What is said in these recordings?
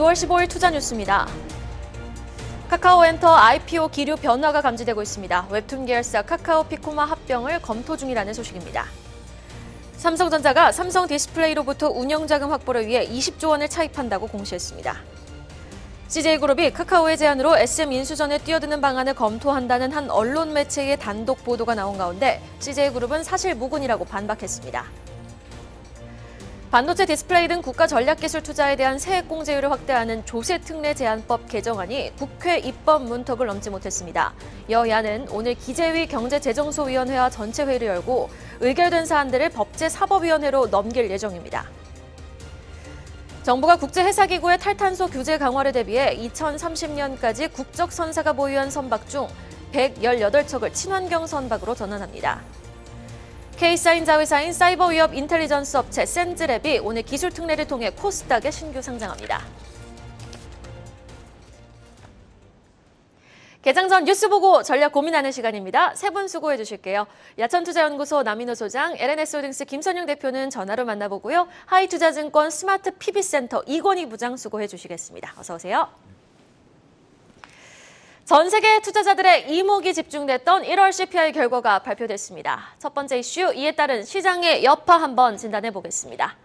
9월 15일 투자 뉴스입니다. 카카오엔터 IPO 기류 변화가 감지되고 있습니다. 웹툰 계열사 카카오 피코마 합병을 검토 중이라는 소식입니다. 삼성전자가 삼성 디스플레이로부터 운영자금 확보를 위해 20조 원을 차입한다고 공시했습니다. CJ그룹이 카카오의 제안으로 SM 인수전에 뛰어드는 방안을 검토한다는 한 언론 매체의 단독 보도가 나온 가운데 CJ그룹은 사실 무근이라고 반박했습니다. 반도체 디스플레이 등 국가 전략기술 투자에 대한 세액공제율을 확대하는 조세특례 제한법 개정안이 국회 입법 문턱을 넘지 못했습니다. 여야는 오늘 기재위 경제재정소위원회와 전체 회의를 열고 의결된 사안들을 법제사법위원회로 넘길 예정입니다. 정부가 국제해사기구의 탈탄소 규제 강화를 대비해 2030년까지 국적선사가 보유한 선박 중 118척을 친환경 선박으로 전환합니다. K사인 자회사인 사이버 위협 인텔리전스 업체 센즈랩이 오늘 기술 특례를 통해 코스닥에 신규 상장합니다. 개장 전 뉴스 보고 전략 고민하는 시간입니다. 세 분 수고해 주실게요. 야천투자연구소 남인호 소장, LNS홀딩스 김선영 대표는 전화로 만나보고요. 하이투자증권 스마트 PB센터 이건희 부장 수고해 주시겠습니다. 어서 오세요. 전 세계 투자자들의 이목이 집중됐던 1월 CPI 결과가 발표됐습니다. 첫 번째 이슈, 이에 따른 시장의 여파 한번 진단해 보겠습니다.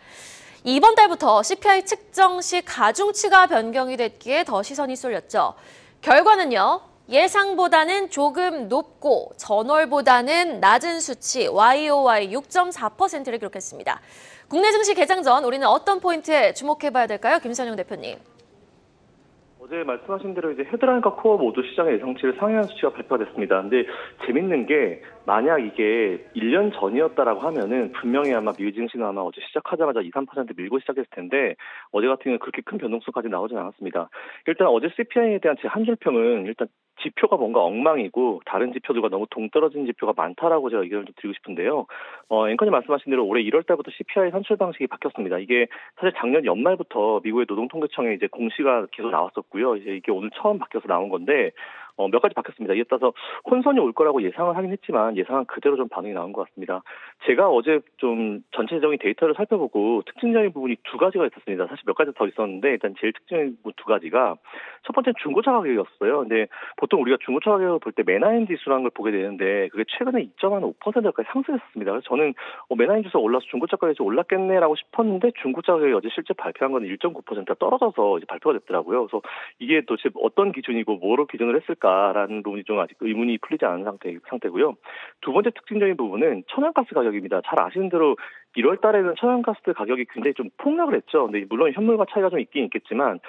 이번 달부터 CPI 측정 시 가중치가 변경이 됐기에 더 시선이 쏠렸죠. 결과는요, 예상보다는 조금 높고 전월보다는 낮은 수치 YOY 6.4%를 기록했습니다. 국내 증시 개장 전 우리는 어떤 포인트에 주목해 봐야 될까요? 김선영 대표님. 어제 말씀하신 대로 이제 헤드라인과 코어 모두 시장의 예상치를 상회한 수치가 발표가 됐습니다. 근데 재밌는 게 만약 이게 1년 전이었다라고 하면은 분명히 아마 미국 증시는 아마 어제 시작하자마자 2, 3% 밀고 시작했을 텐데 어제 같은 경우는 그렇게 큰 변동수까지 나오진 않았습니다. 일단 어제 CPI에 대한 제 한 줄 평은 일단 지표가 뭔가 엉망이고 다른 지표들과 너무 동떨어진 지표가 많다라고 제가 의견을 좀 드리고 싶은데요. 앵커님 말씀하신 대로 올해 1월 달부터 CPI 산출 방식이 바뀌었습니다. 이게 사실 작년 연말부터 미국의 노동통계청에 이제 공시가 계속 나왔었고요. 이제 이게 오늘 처음 바뀌어서 나온 건데 몇 가지 바뀌었습니다. 이에 따라서 혼선이 올 거라고 예상을 하긴 했지만 예상은 그대로 좀 반응이 나온 것 같습니다. 제가 어제 좀 전체적인 데이터를 살펴보고 특징적인 부분이 두 가지가 있었습니다. 사실 몇 가지 더 있었는데 일단 제일 특징적인 부분 두 가지가 첫 번째는 중고차 가격이었어요. 근데 보통 우리가 중고차 가격을 볼 때 메나인 지수라는 걸 보게 되는데 그게 최근에 2.5%까지 상승했습니다. 그래서 저는 메나인 지수가 올라서 중고차 가격이 좀 올랐겠네라고 싶었는데 중고차 가격이 어제 실제 발표한 건 1.9%가 떨어져서 이제 발표가 됐더라고요. 그래서 이게 도대체 어떤 기준이고 뭐로 기준을 했을까라는 부분이 좀 아직 의문이 풀리지 않은 상태고요. 두 번째 특징적인 부분은 천연가스 가격입니다. 잘 아시는 대로 1월 달에는 천연가스 가격이 굉장히 좀 폭락을 했죠. 근데 물론 현물과 차이가 좀 있긴 있겠지만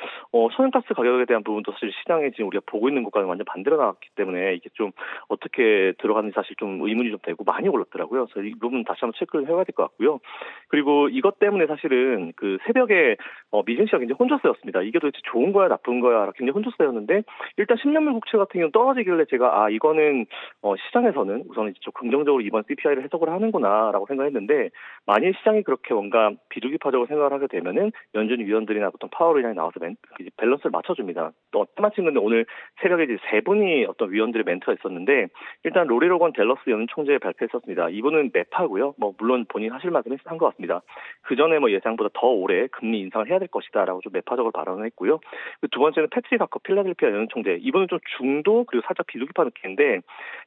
천연가스 가격에 대한 부분도 사실 시장에 지금 우리가 보고 있는 것과는 완전 반대로 나왔기 때문에 이게 좀 어떻게 들어가는지 사실 좀 의문이 좀 되고 많이 올랐더라고요. 그래서 이 부분 다시 한번 체크를 해봐야 될 것 같고요. 그리고 이것 때문에 사실은 그 새벽에 미증시가 굉장히 혼조세였습니다. 이게 도대체 좋은 거야 나쁜 거야 굉장히 혼조세였는데 일단 10년물 국채 같은 경우는 떨어지길래 제가 이거는 시장에서는 우선 이제 좀 긍정적으로 이번 CPI를 해석을 하는구나라고 생각했는데 만일 시장이 그렇게 뭔가 비둘기파적으로 생각을 하게 되면은 연준 위원들이나 보통 파월이랑 나와서 밸런스를 맞춰줍니다. 또 때마침 근데 오늘 새벽에 이제 세 분이 어떤 위원들의 멘트가 있었는데 일단 로리 로건 델러스 연준 총재 발표했었습니다. 이분은 매파고요. 물론 본인 하실 말씀 한 것 같습니다. 그 전에 예상보다 더 오래 금리 인상을 해야 될 것이다라고 좀 매파적으로 발언을 했고요. 두 번째는 패트릭 가커 필라델피아 연준 총재. 이분은 좀 중도 그리고 살짝 비둘기파 느낌인데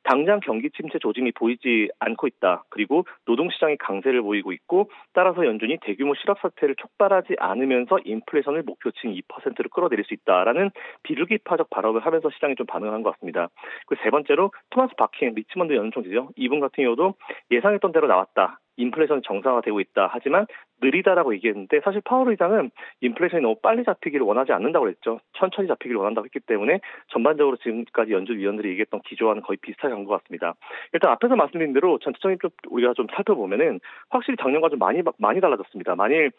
당장 경기 침체 조짐이 보이지 않고 있다. 그리고 노동시장이 강세를 보이고 있고 따라서 연준이 대규모 실업 사태를 촉발하지 않으면서 인플레이션을 목표치인 2%로 끌어내릴 수 있다라는 비둘기파적 발언을 하면서 시장이 좀 반응을 한 것 같습니다. 그리고 세 번째로 토마스 바킹 리치먼드 연준 총재죠. 이분 같은 경우도 예상했던 대로 나왔다. 인플레이션이 정상화되고 있다. 하지만 느리다라고 얘기했는데 사실 파월 의장은 인플레이션이 너무 빨리 잡히기를 원하지 않는다고 그랬죠. 천천히 잡히기를 원한다고 했기 때문에 전반적으로 지금까지 연준 위원들이 얘기했던 기조와는 거의 비슷하게 간 것 같습니다. 일단 앞에서 말씀드린 대로 전체적인 좀 우리가 좀 살펴보면은 확실히 작년과 좀 많이 달라졌습니다. 만일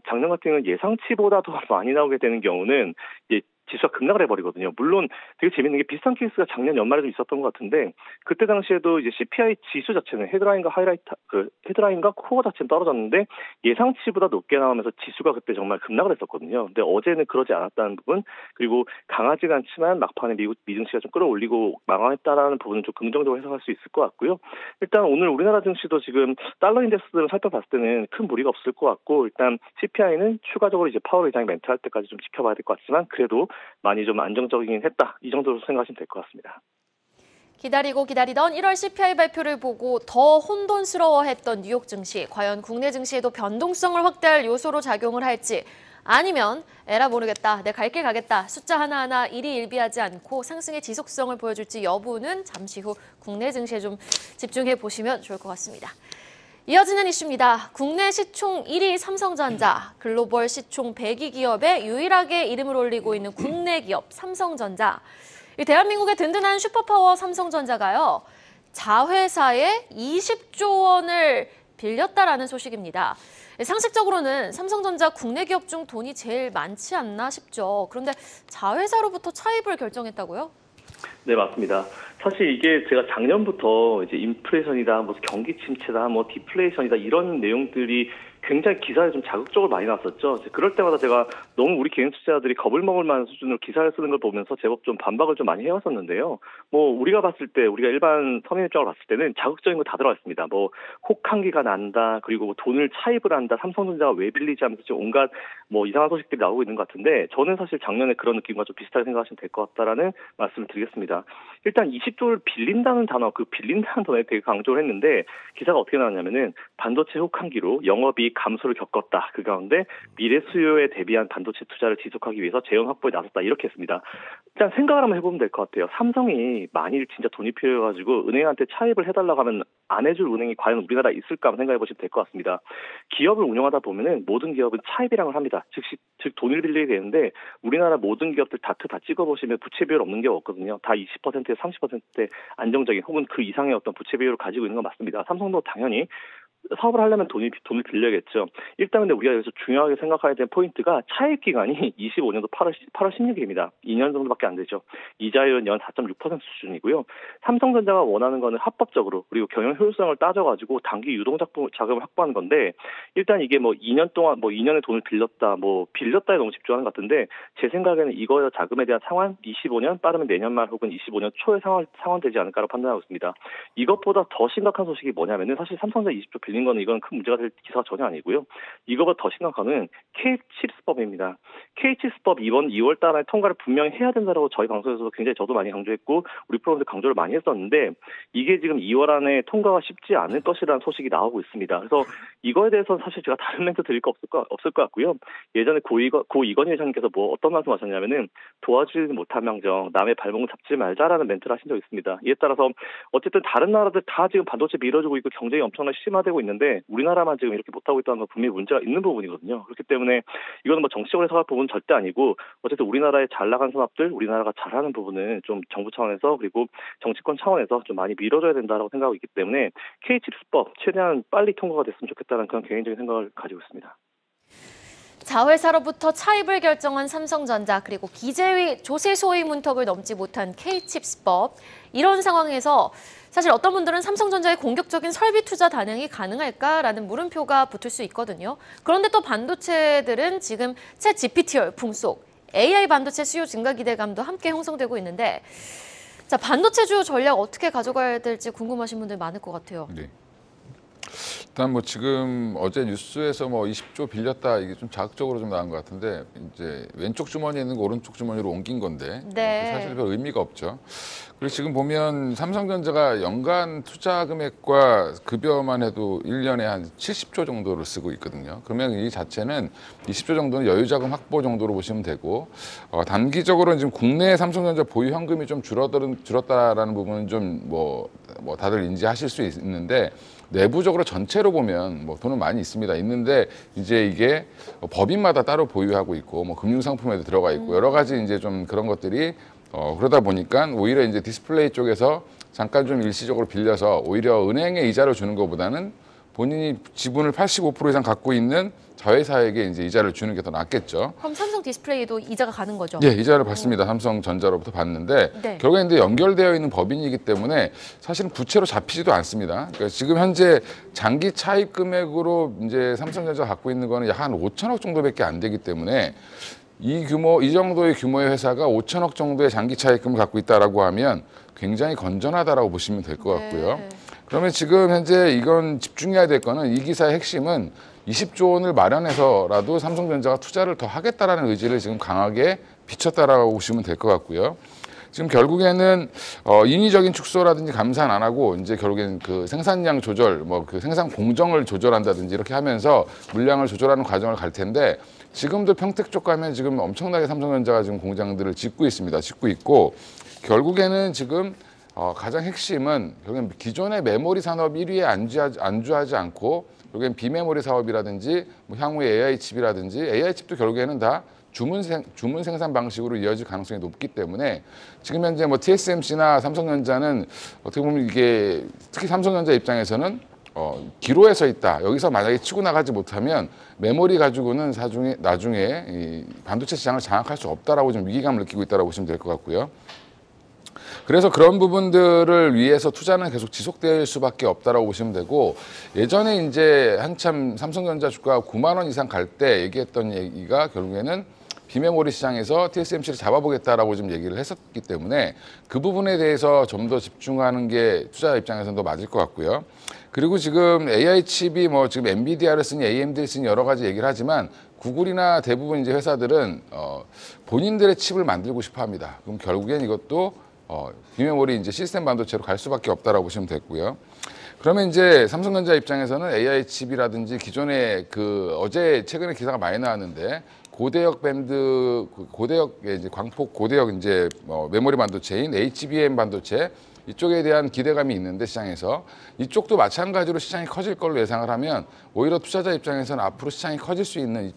작년 같은 경우는 예상치보다 더 많이 나오게 되는 경우는 이제 지수가 급락을 해버리거든요. 물론 되게 재밌는 게 비슷한 케이스가 작년 연말에도 있었던 것 같은데 그때 당시에도 이제 CPI 지수 자체는 헤드라인과 코어 자체는 떨어졌는데 예상치보다 높게 나오면서 지수가 그때 정말 급락을 했었거든요. 근데 어제는 그러지 않았다는 부분 그리고 강하지가 않지만 막판에 미증시가 좀 끌어올리고 마감했다라는 부분은 좀 긍정적으로 해석할 수 있을 것 같고요. 일단 오늘 우리나라 증시도 지금 달러 인덱스를 살펴봤을 때는 큰 무리가 없을 것 같고 일단 CPI는 추가적으로 이제 파월 의장이 멘트할 때까지 좀 지켜봐야 될 것 같지만 그래도 많이 좀 안정적이긴 했다. 이 정도로 생각하시면 될 것 같습니다. 기다리고 기다리던 1월 CPI 발표를 보고 더 혼돈스러워했던 뉴욕 증시. 과연 국내 증시에도 변동성을 확대할 요소로 작용을 할지 아니면 에라 모르겠다, 내 갈 길 가겠다, 숫자 하나하나 일희일비하지 않고 상승의 지속성을 보여줄지 여부는 잠시 후 국내 증시에 좀 집중해 보시면 좋을 것 같습니다. 이어지는 이슈입니다. 국내 시총 1위 삼성전자, 글로벌 시총 100위 기업에 유일하게 이름을 올리고 있는 국내 기업 삼성전자. 이 대한민국의 든든한 슈퍼파워 삼성전자가요, 자회사에 20조 원을 빌렸다라는 소식입니다. 상식적으로는 삼성전자 국내 기업 중 돈이 제일 많지 않나 싶죠. 그런데 자회사로부터 차입을 결정했다고요? 네, 맞습니다. 사실 이게 제가 작년부터 이제 인플레이션이다, 뭐 경기 침체다, 뭐 디플레이션이다 이런 내용들이 굉장히 기사에 좀 자극적으로 많이 났었죠. 그럴 때마다 제가 너무 우리 개인 투자자들이 겁을 먹을 만한 수준으로 기사를 쓰는 걸 보면서 제법 좀 반박을 좀 많이 해왔었는데요. 뭐 우리가 봤을 때, 우리가 일반 서민 입장으로 봤을 때는 자극적인 거 다 들어가 있습니다. 뭐 혹한기가 난다, 그리고 뭐 돈을 차입을 한다, 삼성전자가 왜 빌리지 하면서 지금 온갖 뭐 이상한 소식들이 나오고 있는 것 같은데 저는 사실 작년에 그런 느낌과 좀 비슷하게 생각하시면 될 것 같다라는 말씀을 드리겠습니다. 일단 20조를 빌린다는 단어, 그 빌린다는 단어에 되게 강조를 했는데 기사가 어떻게 나왔냐면은 반도체 혹한기로 영업이익 감소를 겪었다. 그 가운데 미래 수요에 대비한 반도체 투자를 지속하기 위해서 재원 확보에 나섰다. 이렇게 했습니다. 일단 생각을 한번 해보면 될 것 같아요. 삼성이 만일 진짜 돈이 필요해가지고 은행한테 차입을 해달라고 하면 안 해줄 은행이 과연 우리나라에 있을까 한번 생각해 보시면 될 것 같습니다. 기업을 운영하다 보면은 모든 기업은 차입이라고 합니다. 즉 돈을 빌리게 되는데 우리나라 모든 기업들 다트 다 찍어보시면 부채 비율 없는 게 없거든요. 다 20%에 30%대 안정적인 혹은 그 이상의 어떤 부채 비율을 가지고 있는 건 맞습니다. 삼성도 당연히 사업을 하려면 돈을 빌려야겠죠. 일단 근데 우리가 여기서 중요하게 생각해야 될 포인트가 차입 기간이 25년도 8월 16일입니다. 2년 정도밖에 안 되죠. 이자율은 연 4.6% 수준이고요. 삼성전자가 원하는 거는 합법적으로 그리고 경영 효율성을 따져가지고 단기 유동 자금을 확보하는 건데 일단 이게 뭐 2년 동안 뭐 2년의 돈을 빌렸다에 너무 집중하는 것 같은데 제 생각에는 이거 자금에 대한 상환 25년 빠르면 내년 말 혹은 25년 초에 상환되지 않을까라고 판단하고 있습니다. 이것보다 더 심각한 소식이 뭐냐면은 사실 삼성전자 20조 빌린 거는 이건 큰 문제가 될 기사가 전혀 아니고요. 이거보다 더 심각한 건 K-칩스법입니다. K-칩스법 이번 2월 달에 통과를 분명히 해야 된다고 저희 방송에서도 굉장히 저도 많이 강조했고 우리 프로그램도 강조를 많이 했었는데 이게 지금 2월 안에 통과가 쉽지 않을 것이라는 소식이 나오고 있습니다. 그래서 이거에 대해서는 사실 제가 다른 멘트 드릴 거 없을 것 같고요. 예전에 고 이건희 회장님께서 뭐 어떤 말씀하셨냐면은 도와주지 못한 명정 남의 발목 잡지 말자라는 멘트를 하신 적이 있습니다. 이에 따라서 어쨌든 다른 나라들 다 지금 반도체 밀어주고 있고 경쟁이 엄청나게 심화되고 있는데 우리나라만 지금 이렇게 못하고 있다는 건 분명히 문제가 있는 부분이거든요. 그렇기 때문에 이거는 뭐 정치적으로 해석할 부분은 절대 아니고 어쨌든 우리나라의 잘 나간 산업들, 우리나라가 잘하는 부분은 좀 정부 차원에서 그리고 정치권 차원에서 좀 많이 밀어줘야 된다라고 생각하고 있기 때문에 K-칩스법 최대한 빨리 통과가 됐으면 좋겠다는 그런 개인적인 생각을 가지고 있습니다. 자회사로부터 차입을 결정한 삼성전자 그리고 기재위 조세 소위 문턱을 넘지 못한 K-칩스법 이런 상황에서 사실 어떤 분들은 삼성전자의 공격적인 설비 투자 단행이 가능할까라는 물음표가 붙을 수 있거든요. 그런데 또 반도체들은 지금 챗 GPT 열풍 속 AI 반도체 수요 증가 기대감도 함께 형성되고 있는데 자 반도체 주요 전략 어떻게 가져가야 될지 궁금하신 분들 많을 것 같아요. 네. 일단 뭐 지금 어제 뉴스에서 뭐 20조 빌렸다 이게 좀 자극적으로 좀 나온 것 같은데 이제 왼쪽 주머니에 있는 거 오른쪽 주머니로 옮긴 건데 네. 사실 별 의미가 없죠. 그리고 지금 보면 삼성전자가 연간 투자 금액과 급여만 해도 1년에 한 70조 정도를 쓰고 있거든요. 그러면 이 자체는 20조 정도는 여유자금 확보 정도로 보시면 되고 단기적으로 지금 국내 삼성전자 보유 현금이 좀 줄었다라는 부분은 좀 뭐 다들 인지하실 수 있는데 내부적으로 전체로 보면 뭐 돈은 많이 있는데 이제 이게 법인마다 따로 보유하고 있고 뭐 금융상품에도 들어가 있고 여러 가지 이제 좀 그런 것들이 그러다 보니까 오히려 이제 디스플레이 쪽에서 잠깐 좀 일시적으로 빌려서 오히려 은행에 이자를 주는 것보다는 본인이 지분을 85% 이상 갖고 있는 자회사에게 이제 이자를 주는 게 더 낫겠죠. 그럼 삼성 디스플레이도 이자가 가는 거죠? 예, 이자를 받습니다. 삼성전자로부터 받는데 네. 결국에 이제 연결되어 있는 법인이기 때문에 사실은 부채로 잡히지도 않습니다. 그러니까 지금 현재 장기 차입 금액으로 이제 삼성전자가 갖고 있는 거는 약 한 5천억 정도밖에 안 되기 때문에 이 정도의 규모의 회사가 5천억 정도의 장기 차입금을 갖고 있다라고 하면 굉장히 건전하다라고 보시면 될 것 같고요. 네. 그러면 지금 현재 이건 집중해야 될 거는 이 기사의 핵심은 20조 원을 마련해서라도 삼성전자가 투자를 더 하겠다라는 의지를 지금 강하게 비쳤다라고 보시면 될 것 같고요. 지금 결국에는 인위적인 축소라든지 감산 안 하고 이제 결국에는 그 생산량 조절, 뭐 그 생산 공정을 조절한다든지 이렇게 하면서 물량을 조절하는 과정을 갈 텐데 지금도 평택 쪽 가면 지금 엄청나게 삼성전자가 지금 공장들을 짓고 있습니다. 짓고 있고 결국에는 지금 가장 핵심은 결국엔 기존의 메모리 산업 1위에 안주하지 않고 결국엔 비메모리 사업이라든지 뭐 향후에 AI 칩이라든지 AI 칩도 결국에는 다 주문 생산 방식으로 이어질 가능성이 높기 때문에 지금 현재 뭐 TSMC나 삼성전자는 어떻게 보면 이게 특히 삼성전자 입장에서는 기로에 서 있다. 여기서 만약에 치고 나가지 못하면 메모리 가지고는 나중에 이 반도체 시장을 장악할 수 없다라고 좀 위기감을 느끼고 있다라고 보시면 될 것 같고요. 그래서 그런 부분들을 위해서 투자는 계속 지속될 수밖에 없다라고 보시면 되고 예전에 이제 한참 삼성전자 주가가 9만 원 이상 갈 때 얘기했던 얘기가 결국에는 비메모리 시장에서 TSMC를 잡아보겠다라고 좀 얘기를 했었기 때문에 그 부분에 대해서 좀 더 집중하는 게 투자 입장에서는 더 맞을 것 같고요. 그리고 지금 AI 칩이 뭐 지금 엔비디아를 쓰니 AMD를 쓰니 여러 가지 얘기를 하지만 구글이나 대부분 이제 회사들은 본인들의 칩을 만들고 싶어 합니다. 그럼 결국엔 이것도 비메모리 이제 시스템 반도체로 갈 수밖에 없다라고 보시면 되고요. 그러면 이제 삼성전자 입장에서는 AI 칩이라든지 기존에 어제 최근에 기사가 많이 나왔는데 고대역 밴드, 고대역의 이제 광폭 고대역 이제 메모리 반도체인 HBM 반도체 이쪽에 대한 기대감이 있는데 시장에서 이쪽도 마찬가지로 시장이 커질 걸로 예상을 하면 오히려 투자자 입장에서는 앞으로 시장이 커질 수 있는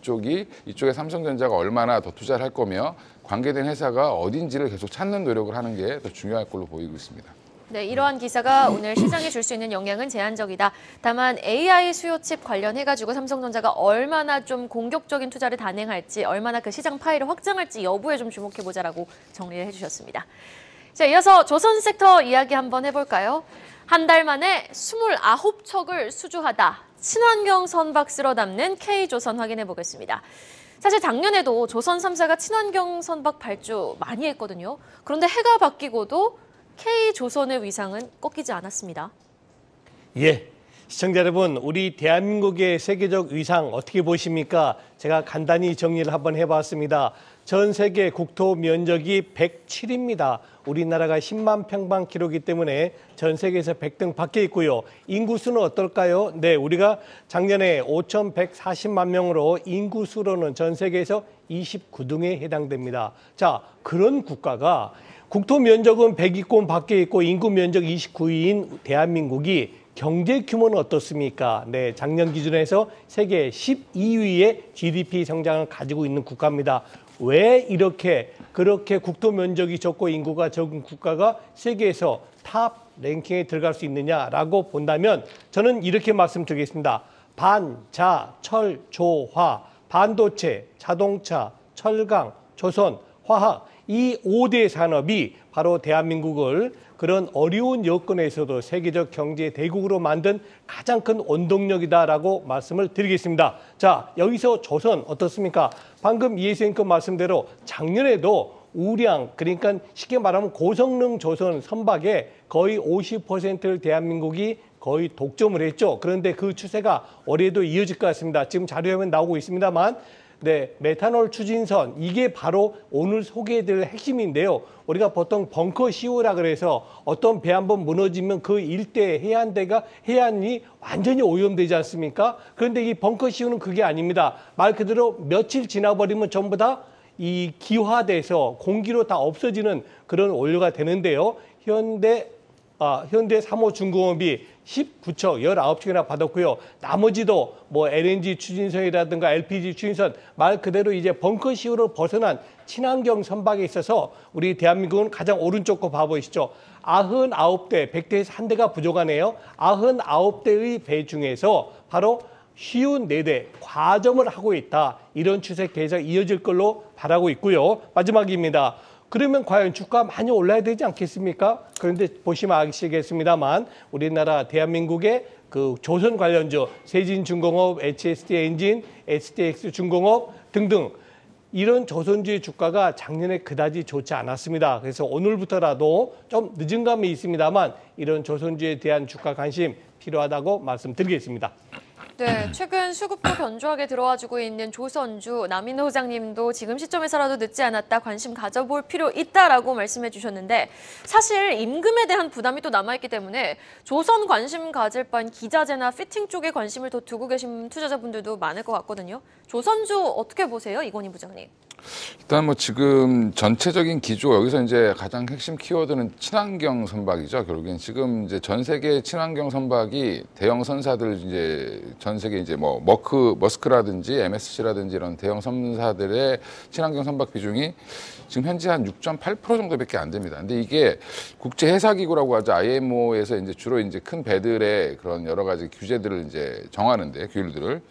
이쪽에 삼성전자가 얼마나 더 투자를 할 거며 관계된 회사가 어딘지를 계속 찾는 노력을 하는 게 더 중요할 걸로 보이고 있습니다. 네, 이러한 기사가 오늘 시장에 줄 수 있는 영향은 제한적이다. 다만 AI 수요칩 관련해가지고 삼성전자가 얼마나 좀 공격적인 투자를 단행할지, 얼마나 그 시장 파이를 확장할지 여부에 좀 주목해보자라고 정리를 해주셨습니다. 자, 이어서 조선 섹터 이야기 한번 해볼까요? 한 달 만에 29척을 수주하다. 친환경 선박 쓸어 담는 K조선 확인해 보겠습니다. 사실 작년에도 조선 3사가 친환경 선박 발주 많이 했거든요. 그런데 해가 바뀌고도 K조선의 위상은 꺾이지 않았습니다. 예, 시청자 여러분, 우리 대한민국의 세계적 위상 어떻게 보십니까? 제가 간단히 정리를 한번 해봤습니다. 전 세계 국토 면적이 107입니다. 우리나라가 10만 평방키로이기 때문에 전 세계에서 100등 밖에 있고요. 인구수는 어떨까요? 네, 우리가 작년에 5,140만 명으로 인구수로는 전 세계에서 29등에 해당됩니다. 자, 그런 국가가 국토 면적은 100위권 밖에 있고 인구 면적 29위인 대한민국이 경제 규모는 어떻습니까? 네, 작년 기준에서 세계 12위의 GDP 성장을 가지고 있는 국가입니다. 왜 그렇게 국토 면적이 적고 인구가 적은 국가가 세계에서 탑 랭킹에 들어갈 수 있느냐라고 본다면 저는 이렇게 말씀드리겠습니다. 반, 자, 철, 조, 화, 반도체, 자동차, 철강, 조선, 화학 이 5대 산업이 바로 대한민국을 그런 어려운 여건에서도 세계적 경제 대국으로 만든 가장 큰 원동력이다라고 말씀을 드리겠습니다. 자, 여기서 조선 어떻습니까? 방금 이혜수님께 말씀대로 작년에도 우량, 그러니까 쉽게 말하면 고성능 조선 선박의 거의 50%를 대한민국이 거의 독점을 했죠. 그런데 그 추세가 올해도 이어질 것 같습니다. 지금 자료화면 나오고 있습니다만 네, 메탄올 추진선 이게 바로 오늘 소개해드릴 핵심인데요. 우리가 보통 벙커 CO라 그래서 어떤 배 한번 무너지면 그 일대 해안이 완전히 오염되지 않습니까? 그런데 이 벙커 CO는 그게 아닙니다. 말 그대로 며칠 지나버리면 전부 다 이 기화돼서 공기로 다 없어지는 그런 원료가 되는데요. 현대 현대 사모중공업이 19척, 19척이나 받았고요. 나머지도 뭐 LNG 추진선이라든가 LPG 추진선, 말 그대로 이제 벙커시우로 벗어난 친환경 선박에 있어서 우리 대한민국은 가장 오른쪽 거 봐보시죠. 99대, 100대에서 한 대가 부족하네요. 99대의 배 중에서 바로 54대 과점을 하고 있다. 이런 추세 계속 이어질 걸로 바라고 있고요. 마지막입니다. 그러면 과연 주가 많이 올라야 되지 않겠습니까? 그런데 보시면 아시겠습니다만 우리나라 대한민국의 그 조선 관련주, 세진중공업, HST 엔진, STX 중공업 등등 이런 조선주의 주가가 작년에 그다지 좋지 않았습니다. 그래서 오늘부터라도 좀 늦은 감이 있습니다만 이런 조선주에 대한 주가 관심 필요하다고 말씀드리겠습니다. 네, 최근 수급도 견조하게 들어와주고 있는 조선주, 남인호 소장님도 지금 시점에서라도 늦지 않았다, 관심 가져볼 필요 있다라고 말씀해 주셨는데 사실 임금에 대한 부담이 또 남아있기 때문에 조선 관심 가질 바엔 기자재나 피팅 쪽에 관심을 더 두고 계신 투자자분들도 많을 것 같거든요. 조선주 어떻게 보세요, 이건희 부장님? 일단 뭐 지금 전체적인 기조 여기서 이제 가장 핵심 키워드는 친환경 선박이죠. 결국엔 지금 이제 전 세계 친환경 선박이 대형 선사들 이제 전 세계 이제 뭐 머스크라든지 MSC라든지 이런 대형 선사들의 친환경 선박 비중이 지금 현재 한 6.8% 정도밖에 안 됩니다. 근데 이게 국제 해사 기구라고 하죠. IMO에서 이제 주로 이제 큰 배들의 그런 여러 가지 규제들을 이제 정하는데 규율들을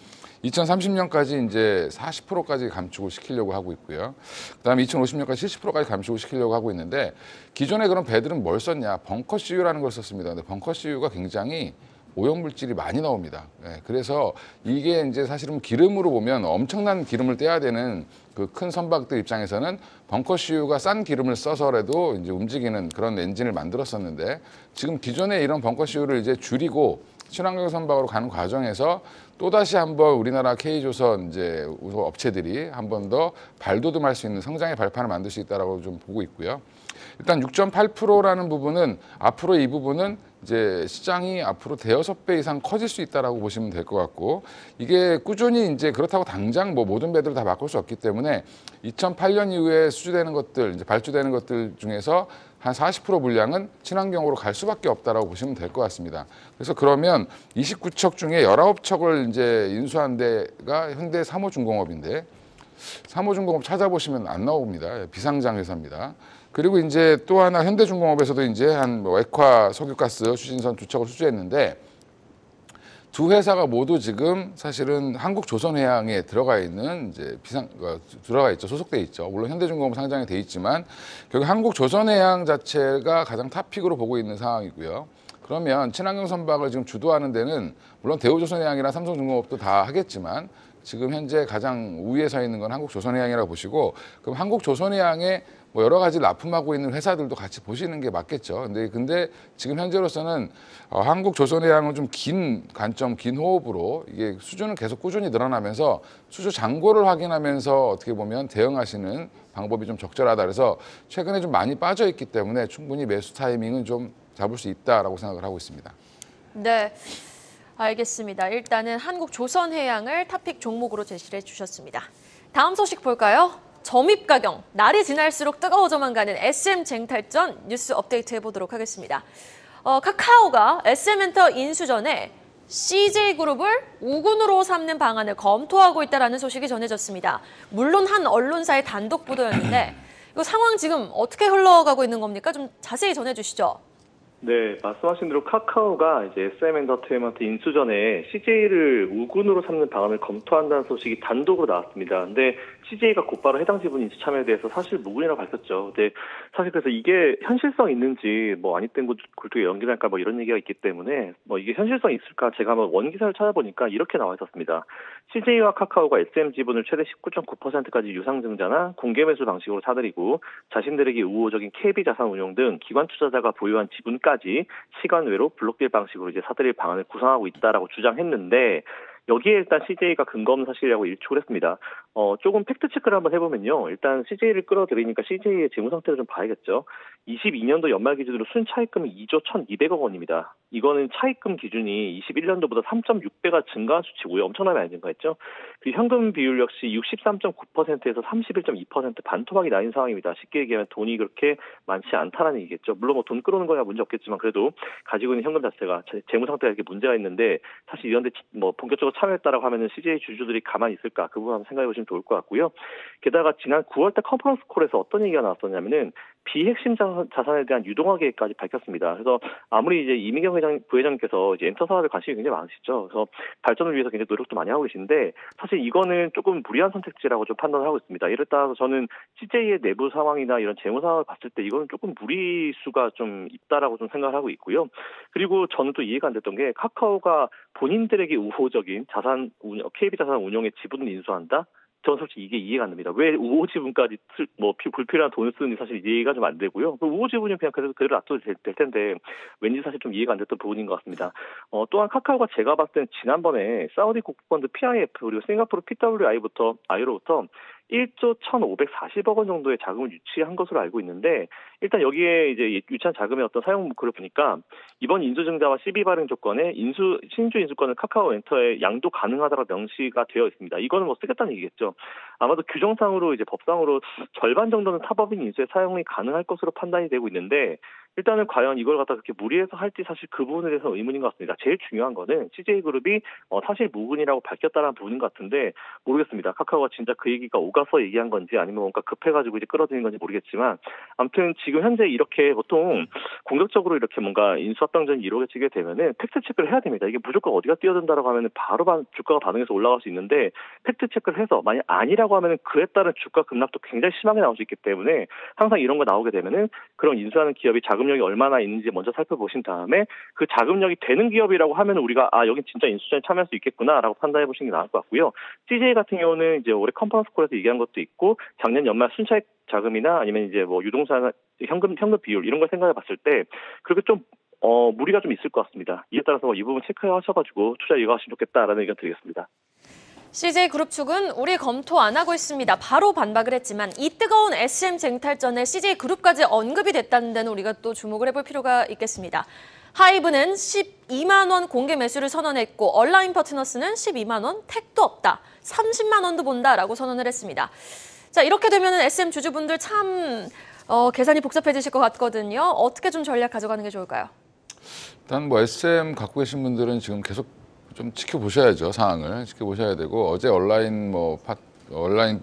2030년까지 이제 40%까지 감축을 시키려고 하고 있고요. 그다음에 2050년까지 70%까지 감축을 시키려고 하고 있는데 기존에 그런 배들은 뭘 썼냐? 벙커CU라는 걸 썼습니다. 근데 벙커CU가 굉장히 오염물질이 많이 나옵니다. 네, 그래서 이게 이제 사실은 기름으로 보면 엄청난 기름을 떼야 되는 그 큰 선박들 입장에서는 벙커CU가 싼 기름을 써서라도 이제 움직이는 그런 엔진을 만들었었는데 지금 기존에 이런 벙커CU를 이제 줄이고 친환경 선박으로 가는 과정에서 또다시 한번 우리나라 K조선 이제 업체들이 한 번 더 발돋움할 수 있는 성장의 발판을 만들 수 있다라고 좀 보고 있고요. 일단 6.8%라는 부분은 앞으로 이 부분은 이제 시장이 앞으로 대여섯 배 이상 커질 수 있다라고 보시면 될 것 같고 이게 꾸준히 이제 그렇다고 당장 뭐 모든 배들을 다 바꿀 수 없기 때문에 2008년 이후에 수주되는 것들, 이제 발주되는 것들 중에서 한 40% 물량은 친환경으로 갈 수밖에 없다라고 보시면 될 것 같습니다. 그래서 그러면 29척 중에 19척을 이제 인수한 데가 현대 사모중공업인데 사모중공업 찾아보시면 안 나옵니다. 비상장 회사입니다. 그리고 이제 또 하나 현대중공업에서도 이제 한 액화 석유가스 추진선 2척을 수주했는데 두 회사가 모두 지금 사실은 한국조선해양에 들어가 있는 이제 들어가 있죠. 소속돼 있죠. 물론 현대중공업 상장이 돼 있지만 결국 한국조선해양 자체가 가장 탑픽으로 보고 있는 상황이고요. 그러면 친환경 선박을 지금 주도하는 데는 물론 대우조선해양이나 삼성중공업도 다 하겠지만 지금 현재 가장 우위에 서 있는 건 한국조선해양이라고 보시고 그럼 한국조선해양에 뭐 여러 가지 납품하고 있는 회사들도 같이 보시는 게 맞겠죠. 근데 지금 현재로서는 한국조선해양은 좀 긴 관점, 긴 호흡으로 이게 수주는 계속 꾸준히 늘어나면서 수주 잔고를 확인하면서 어떻게 보면 대응하시는 방법이 좀 적절하다. 그래서 최근에 좀 많이 빠져 있기 때문에 충분히 매수 타이밍은 좀 잡을 수 있다라고 생각을 하고 있습니다. 네. 알겠습니다. 일단은 한국조선해양을 탑픽 종목으로 제시를 해주셨습니다. 다음 소식 볼까요? 점입가경, 날이 지날수록 뜨거워져만 가는 SM쟁탈전 뉴스 업데이트 해보도록 하겠습니다. 카카오가 SM엔터 인수전에 CJ그룹을 우군으로 삼는 방안을 검토하고 있다는 소식이 전해졌습니다. 물론 한 언론사의 단독 보도였는데 이 상황 지금 어떻게 흘러가고 있는 겁니까? 좀 자세히 전해주시죠. 네, 말씀하신 대로 카카오가 이제 SM엔터테인먼트 인수전에 CJ를 우군으로 삼는 방안을 검토한다는 소식이 단독으로 나왔습니다. 근데 CJ가 곧바로 해당 지분 인수 참여에 대해서 사실 무근이라고 밝혔죠. 근데 사실 그래서 이게 현실성 있는지 뭐 아니땐 굴뚝에 연기할까 뭐 이런 얘기가 있기 때문에 뭐 이게 현실성 있을까 제가 한번 원기사를 찾아보니까 이렇게 나와 있었습니다. CJ와 카카오가 SM 지분을 최대 19.9%까지 유상증자나 공개 매수 방식으로 사들이고 자신들에게 우호적인 KB 자산 운용 등 기관 투자자가 보유한 지분까지 시간 외로 블록딜 방식으로 이제 사들일 방안을 구상하고 있다라고 주장했는데 여기에 일단 CJ가 근거 없는 사실이라고 일축을 했습니다. 조금 팩트 체크를 한번 해보면요. 일단 CJ를 끌어들이니까 CJ의 재무 상태를 좀 봐야겠죠. 22년도 연말 기준으로 순차입금이 2조 1,200억 원입니다. 이거는 차입금 기준이 21년도보다 3.6배가 증가한 수치고요. 엄청나게 많이 증가했죠. 그리고 현금 비율 역시 63.9%에서 31.2% 반토막이 나인 상황입니다. 쉽게 얘기하면 돈이 그렇게 많지 않다는 얘기겠죠. 물론 뭐 돈 끌어오는 거야 문제 없겠지만 그래도 가지고 있는 현금 자체가 재무 상태가 이렇게 문제가 있는데 사실 이런데 뭐 본격적으로 참여했다라고 하면은 CJ 주주들이 가만히 있을까 그 부분 한번 생각해 보시면 좋을 것 같고요. 게다가 지난 9월달 컨퍼런스 콜에서 어떤 얘기가 나왔었냐면은 비핵심 자산에 대한 유동화 계획까지 밝혔습니다. 그래서 아무리 이제 이민경 부회장님께서 이제 엔터 사업에 관심이 굉장히 많으시죠. 그래서 발전을 위해서 굉장히 노력도 많이 하고 계신데 사실 이거는 조금 무리한 선택지라고 좀 판단을 하고 있습니다. 이를 따라서 저는 CJ의 내부 상황이나 이런 재무 상황을 봤을 때 이거는 조금 무리수가 좀 있다라고 좀 생각을 하고 있고요. 그리고 저는 또 이해가 안 됐던 게 카카오가 본인들에게 우호적인 KB 자산 운용의 지분을 인수한다? 저는 솔직히 이게 이해가 안 됩니다. 왜 우호 지분까지 불필요한 돈을 쓰는지 사실 이해가 좀 안 되고요. 우호 지분이 그냥 그대로 놔둬도 될 텐데 왠지 사실 좀 이해가 안 됐던 부분인 것 같습니다. 또한 카카오가 제가 봤을 때는 지난번에 사우디 국부펀드 PIF 그리고 싱가포르 PWI로부터 1조 1,540억 원 정도의 자금을 유치한 것으로 알고 있는데 일단 여기에 이제 유치한 자금의 어떤 사용 목표를 보니까 이번 인수증자와 CB 발행 조건에 신주 인수권을 카카오 엔터에 양도 가능하다고 명시가 되어 있습니다. 이거는 뭐 쓰겠다는 얘기겠죠. 아마도 규정상으로 이제 법상으로 절반 정도는 타법인 인수에 사용이 가능할 것으로 판단이 되고 있는데 일단은 과연 이걸 갖다 그렇게 무리해서 할지 사실 그 부분에 대해서 의문인 것 같습니다. 제일 중요한 거는 CJ그룹이 사실 무근이라고 밝혔다는 부분인 것 같은데 모르겠습니다. 카카오가 진짜 그 얘기가 오가서 얘기한 건지 아니면 뭔가 급해가지고 이제 끌어들인 건지 모르겠지만 아무튼 지금 현재 이렇게 보통 공격적으로 이렇게 뭔가 인수합병전이 이루어지게 되면은 팩트 체크를 해야 됩니다. 이게 무조건 어디가 뛰어든다라고 하면은 바로 주가가 반응해서 올라갈 수 있는데 팩트 체크를 해서 만약 아니라고 하면은 그에 따른 주가 급락도 굉장히 심하게 나올 수 있기 때문에 항상 이런 거 나오게 되면은 그런 인수하는 기업이 자금력이 얼마나 있는지 먼저 살펴보신 다음에 그 자금력이 되는 기업이라고 하면 우리가 여기 진짜 인수전에 참여할 수 있겠구나라고 판단해 보시는 게 나을 것 같고요. CJ 같은 경우는 이제 올해 컨퍼런스 콜에서 얘기한 것도 있고 작년 연말 순차익 자금이나 아니면 이제 뭐 유동산 현금 비율 이런 걸 생각해 봤을 때 그렇게 좀 무리가 좀 있을 것 같습니다. 이에 따라서 이 부분 체크하셔가지고 투자 이용하시면 좋겠다라는 의견 드리겠습니다. CJ그룹 측은 우리 검토 안 하고 있습니다. 바로 반박을 했지만 이 뜨거운 SM 쟁탈전에 CJ그룹까지 언급이 됐다는 데는 우리가 또 주목을 해볼 필요가 있겠습니다. 하이브는 12만 원 공개 매수를 선언했고 얼라인 파트너스는 12만 원 택도 없다. 30만 원도 본다라고 선언을 했습니다. 자, 이렇게 되면 SM 주주분들 참 계산이 복잡해지실 것 같거든요. 어떻게 좀 전략 가져가는 게 좋을까요? 일단 뭐 SM 갖고 계신 분들은 지금 계속 좀 지켜보셔야죠. 상황을 지켜보셔야 되고 어제 온라인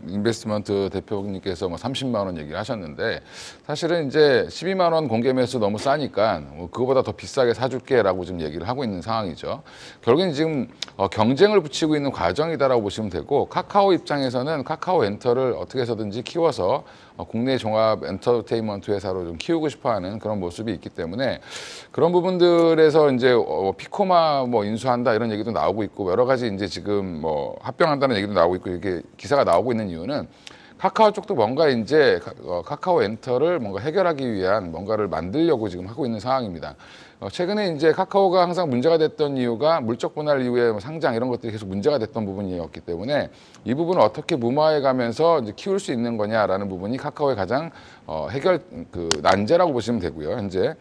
인베스트먼트 대표님께서 30만 원 얘기를 하셨는데 사실은 이제 12만 원 공개 매수 너무 싸니까 그거보다 더 비싸게 사줄게라고 지금 얘기를 하고 있는 상황이죠. 결국엔 지금 경쟁을 붙이고 있는 과정이다라고 보시면 되고 카카오 입장에서는 카카오 엔터를 어떻게 해서든지 키워서 국내 종합 엔터테인먼트 회사로 좀 키우고 싶어하는 그런 모습이 있기 때문에 그런 부분들에서 이제 피코마 인수한다 이런 얘기도 나오고 있고 여러 가지 이제 지금 합병한다는 얘기도 나오고 있고 이렇게 기사가 나오고 있는 이유는 카카오 쪽도 뭔가 이제 카카오 엔터를 뭔가 해결하기 위한 뭔가를 만들려고 지금 하고 있는 상황입니다. 최근에 이제 카카오가 항상 문제가 됐던 이유가 물적 분할 이후에 상장 이런 것들이 계속 문제가 됐던 부분이었기 때문에 이 부분을 어떻게 무마해 가면서 이제 키울 수 있는 거냐라는 부분이 카카오의 가장 해결 난제라고 보시면 되고요. 현재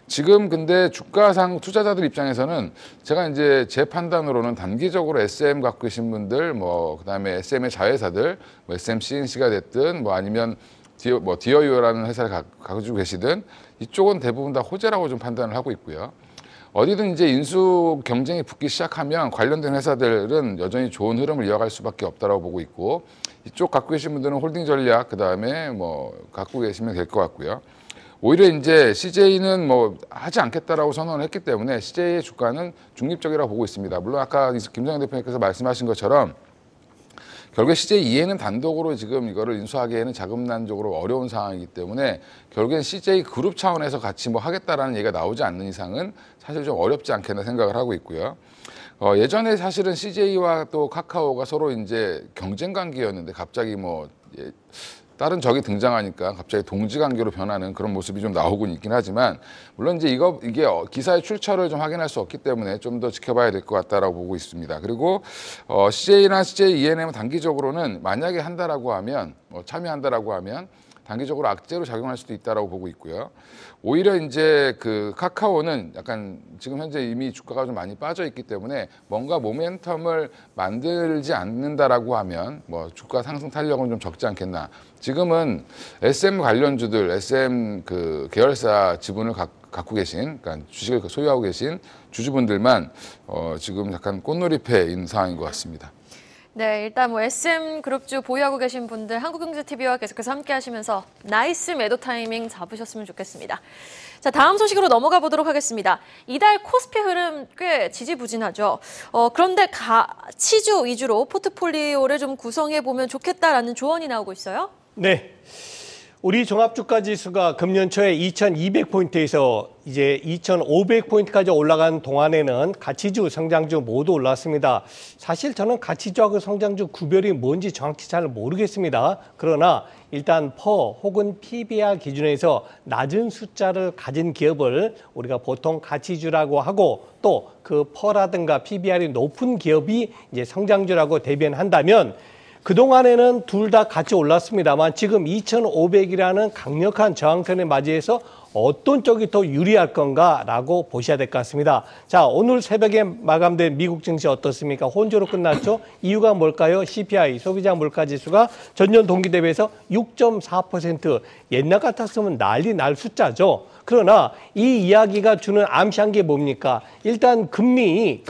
지금 근데 주가상 투자자들 입장에서는 제가 이제 제 판단으로는 단기적으로 SM 갖고 계신 분들 그다음에 SM의 자회사들 SM CNC가 됐든 아니면 디어유라는 회사를 가지고 계시든 이쪽은 대부분 다 호재라고 좀 판단을 하고 있고요. 어디든 이제 인수 경쟁이 붙기 시작하면 관련된 회사들은 여전히 좋은 흐름을 이어갈 수밖에 없다라고 보고 있고 이쪽 갖고 계신 분들은 홀딩 전략 그다음에 갖고 계시면 될 것 같고요. 오히려 이제 CJ는 하지 않겠다라고 선언을 했기 때문에 CJ의 주가는 중립적이라고 보고 있습니다. 물론 아까 김성현 대표님께서 말씀하신 것처럼 결국에 CJ 이해는 단독으로 지금 이거를 인수하기에는 자금난적으로 어려운 상황이기 때문에 결국엔 CJ 그룹 차원에서 같이 하겠다라는 얘기가 나오지 않는 이상은 사실 좀 어렵지 않겠나 생각을 하고 있고요. 예전에 사실은 CJ와 또 카카오가 서로 이제 경쟁 관계였는데 갑자기 다른 적이 등장하니까 갑자기 동지관계로 변하는 그런 모습이 좀 나오고 있긴 하지만 물론 이제 이게 기사의 출처를 좀 확인할 수 없기 때문에 좀 더 지켜봐야 될 것 같다라고 보고 있습니다. 그리고 CJ나 CJ E&M은 단기적으로는 만약에 한다라고 하면 참여한다라고 하면 단기적으로 악재로 작용할 수도 있다라고 보고 있고요. 오히려 이제 그 카카오는 약간 지금 현재 이미 주가가 좀 많이 빠져 있기 때문에 뭔가 모멘텀을 만들지 않는다라고 하면 뭐 주가 상승 탄력은 좀 적지 않겠나. 지금은 SM 관련주들, SM 그 계열사 지분을 갖고 계신, 그러니까 주식을 소유하고 계신 주주분들만 지금 약간 꽃놀이패인 상황인 것 같습니다. 네, 일단 뭐 SM그룹주 보유하고 계신 분들 한국경제TV와 계속해서 함께 하시면서 나이스 매도 타이밍 잡으셨으면 좋겠습니다. 자, 다음 소식으로 넘어가 보도록 하겠습니다. 이달 코스피 흐름 꽤 지지부진하죠. 그런데 가치주 위주로 포트폴리오를 좀 구성해 보면 좋겠다라는 조언이 나오고 있어요. 네. 우리 종합주가 지수가 금년 초에 2200포인트에서 이제 2500포인트까지 올라간 동안에는 가치주, 성장주 모두 올랐습니다. 사실 저는 가치주하고 성장주 구별이 뭔지 정확히 잘 모르겠습니다. 그러나 일단 퍼 혹은 PBR 기준에서 낮은 숫자를 가진 기업을 우리가 보통 가치주라고 하고 또 그 퍼라든가 PBR이 높은 기업이 이제 성장주라고 대변한다면 그동안에는 둘 다 같이 올랐습니다만 지금 2,500이라는 강력한 저항선에 맞이해서 어떤 쪽이 더 유리할 건가라고 보셔야 될 것 같습니다. 자, 오늘 새벽에 마감된 미국 증시 어떻습니까? 혼조로 끝났죠? 이유가 뭘까요? CPI, 소비자 물가지수가 전년 동기 대비해서 6.4%. 옛날 같았으면 난리 날 숫자죠. 그러나 이 이야기가 주는 암시한 게 뭡니까? 일단 금리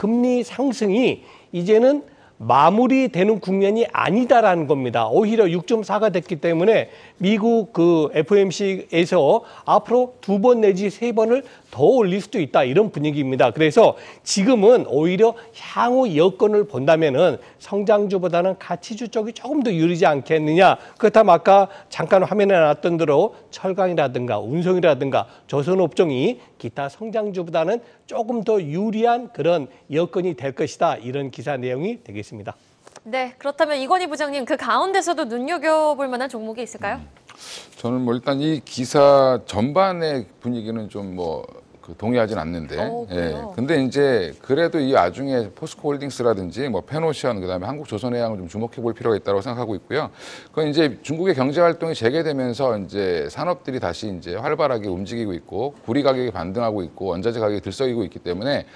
상승이 이제는 마무리되는 국면이 아니다라는 겁니다. 오히려 6.4가 됐기 때문에 미국 그 FOMC에서 앞으로 2번 내지 3번을 더 올릴 수도 있다 이런 분위기입니다. 그래서 지금은 오히려 향후 여건을 본다면은 성장주보다는 가치주 쪽이 조금 더 유리하지 않겠느냐. 그렇다면 아까 잠깐 화면에 나왔던 대로 철강이라든가 운송이라든가 조선업종이 기타 성장주보다는 조금 더 유리한 그런 여건이 될 것이다. 이런 기사 내용이 되겠습니다. 네, 그렇다면 이건희 부장님 그 가운데서도 눈여겨볼 만한 종목이 있을까요? 저는 뭐 일단 이 기사 전반의 분위기는 좀 동의하진 않는데. 예. 근데 이제 그래도 이 와중에 포스코홀딩스라든지 뭐 페노션 그다음에 한국조선해양을 좀 주목해 볼 필요가 있다고 생각하고 있고요. 그건 이제 중국의 경제 활동이 재개되면서 이제 산업들이 다시 이제 활발하게 움직이고 있고 구리 가격이 반등하고 있고 원자재 가격이 들썩이고 있기 때문에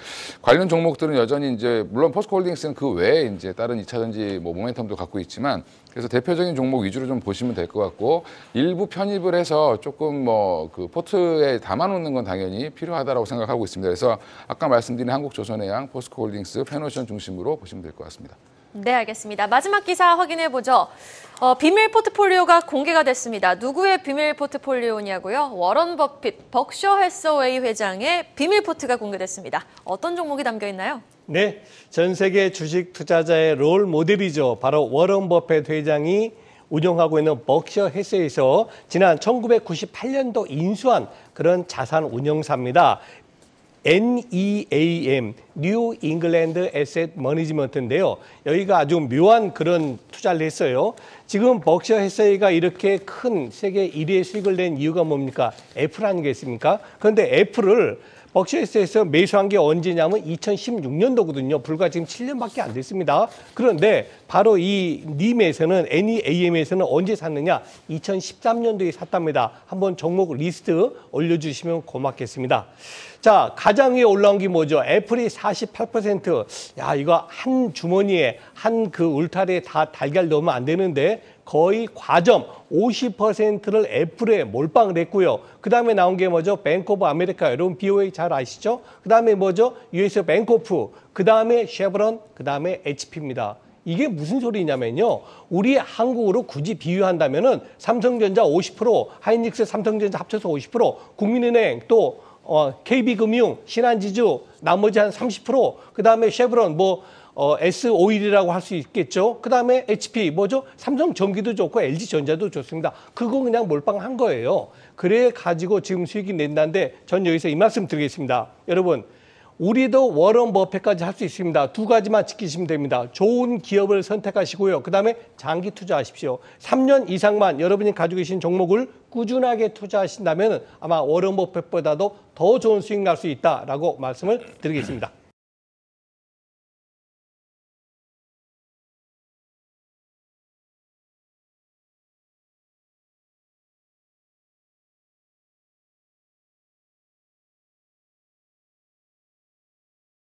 관련 종목들은 여전히 이제 물론 포스코홀딩스는 그 외에 이제 다른 2차 전지 뭐 모멘텀도 갖고 있지만 그래서 대표적인 종목 위주로 좀 보시면 될 것 같고 일부 편입을 해서 조금 그 포트에 담아놓는 건 당연히 필요하다라고 생각하고 있습니다. 그래서 아까 말씀드린 한국조선해양, 포스코홀딩스, 페노션 중심으로 보시면 될 것 같습니다. 네, 알겠습니다. 마지막 기사 확인해 보죠. 비밀 포트폴리오가 공개가 됐습니다. 누구의 비밀 포트폴리오냐고요? 워런 버핏, 벅셔 해서웨이 회장의 비밀 포트가 공개됐습니다. 어떤 종목이 담겨 있나요? 네, 전 세계 주식 투자자의 롤 모델이죠. 바로 워런 버핏 회장이 운영하고 있는 벅셔 해서웨이에서 지난 1998년도 인수한 그런 자산 운용사입니다. NEAM, 뉴 잉글랜드 에셋 머니지먼트인데요. 여기가 아주 묘한 그런 투자를 했어요. 지금 벅셔 해서웨이가 이렇게 큰 세계 1위의 수익을 낸 이유가 뭡니까? 애플 아니겠습니까? 그런데 애플을 벅셔 해서웨이에서 매수한 게 언제냐면 2016년도거든요. 불과 지금 7년밖에 안 됐습니다. 그런데 바로 이 NEAM에서는 언제 샀느냐? 2013년도에 샀답니다. 한번 종목 리스트 올려주시면 고맙겠습니다. 자, 가장 위에 올라온 게 뭐죠? 애플이 48%. 야, 이거 한 주머니에 한 그 울타리에 다 달걀 넣으면 안 되는데 거의 과점 50%를 애플에 몰빵을 했고요. 그 다음에 나온 게 뭐죠? 뱅크 오브 아메리카. 여러분 BOA 잘 아시죠? 그 다음에 뭐죠? US 뱅크오프. 그 다음에 쉐브론. 그 다음에 HP입니다. 이게 무슨 소리냐면요. 우리 한국으로 굳이 비유한다면은 삼성전자 50%, 하이닉스 삼성전자 합쳐서 50%, 국민은행 또 KB금융, 신한지주 나머지 한 30%, 그 다음에 쉐브론 S-오일이라고 할 수 있겠죠. 그 다음에 HP 뭐죠? 삼성전기도 좋고 LG전자도 좋습니다. 그거 그냥 몰빵한 거예요. 그래 가지고 지금 수익이 낸다는데 전 여기서 이 말씀 드리겠습니다. 여러분 우리도 워런 버핏까지 할 수 있습니다. 두 가지만 지키시면 됩니다. 좋은 기업을 선택하시고요. 그다음에 장기 투자하십시오. 3년 이상만 여러분이 가지고 계신 종목을 꾸준하게 투자하신다면 아마 워런 버핏보다도 더 좋은 수익 날 수 있다라고 말씀을 드리겠습니다.